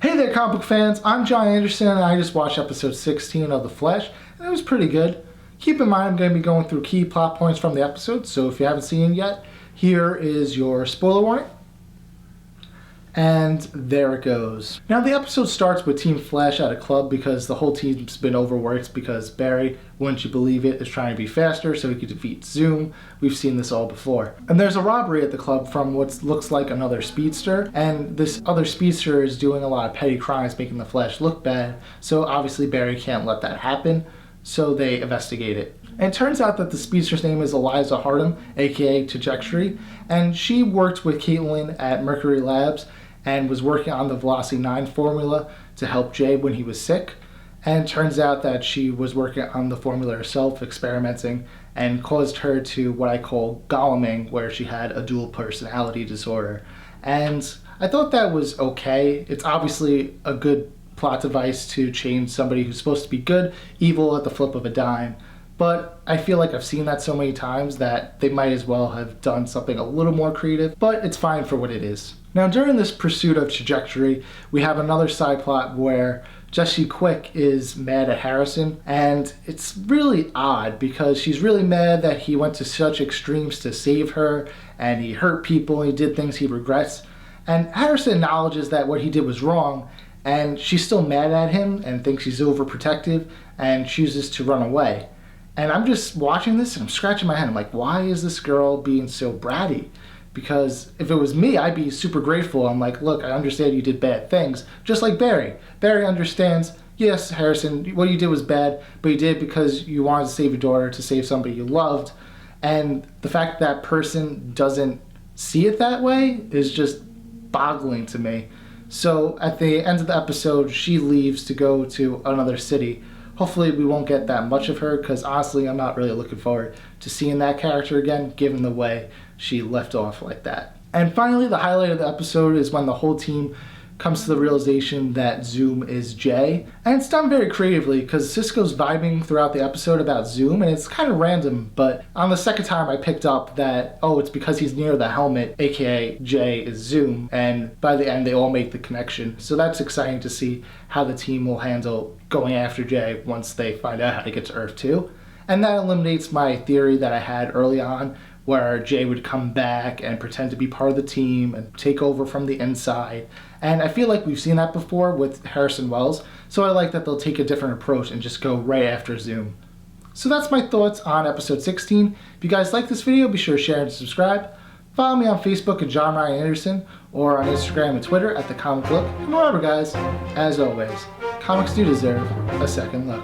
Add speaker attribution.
Speaker 1: Hey there, comic book fans. I'm John Anderson, and I just watched episode 16 of The Flash, and it was pretty good. Keep in mind, I'm going to be going through key plot points from the episode, so if you haven't seen it yet, here is your spoiler warning. And there it goes. Now, the episode starts with Team Flash at a club because the whole team's been overworked because Barry, wouldn't you believe it, is trying to be faster so he could defeat Zoom. We've seen this all before. And there's a robbery at the club from what looks like another speedster, and this other speedster is doing a lot of petty crimes, making the Flash look bad, so obviously Barry can't let that happen, so they investigate it. And it turns out that the speedster's name is Eliza Hardem, aka Trajectory, and she worked with Caitlin at Mercury Labs and was working on the Velocity 9 formula to help Jay when he was sick. And it turns out that she was working on the formula herself, experimenting, and caused her to what I call goleming, where she had a dual personality disorder. And I thought that was okay. It's obviously a good plot device to change somebody who's supposed to be good, evil at the flip of a dime. But I feel like I've seen that so many times that they might as well have done something a little more creative, but it's fine for what it is. Now, during this pursuit of Trajectory, we have another side plot where Jesse Quick is mad at Harrison, and it's really odd because she's really mad that he went to such extremes to save her, and he hurt people, and he did things he regrets. And Harrison acknowledges that what he did was wrong, and she's still mad at him and thinks he's overprotective and chooses to run away. And I'm just watching this and I'm scratching my head. I'm like, why is this girl being so bratty? Because if it was me, I'd be super grateful. I'm like, look, I understand you did bad things. Just like Barry. Barry understands, yes, Harrison, what you did was bad, but you did it because you wanted to save your daughter, to save somebody you loved. And the fact that person doesn't see it that way is just boggling to me. So at the end of the episode, she leaves to go to another city. Hopefully we won't get that much of her, because honestly I'm not really looking forward to seeing that character again, given the way she left off like that. And finally, the highlight of the episode is when the whole team comes to the realization that Zoom is Jay. And it's done very creatively because Cisco's vibing throughout the episode about Zoom, and it's kind of random, but on the second time I picked up that, oh, it's because he's near the helmet, aka Jay is Zoom, and by the end they all make the connection. So that's exciting to see how the team will handle going after Jay once they find out how to get to Earth 2. And that eliminates my theory that I had early on, where Jay would come back and pretend to be part of the team and take over from the inside. And I feel like we've seen that before with Harrison Wells, so I like that they'll take a different approach and just go right after Zoom. So that's my thoughts on episode 16. If you guys like this video, be sure to share and subscribe. Follow me on Facebook at John Ryan Anderson, or on Instagram and Twitter at The Comic Look. And remember guys, as always, comics do deserve a second look.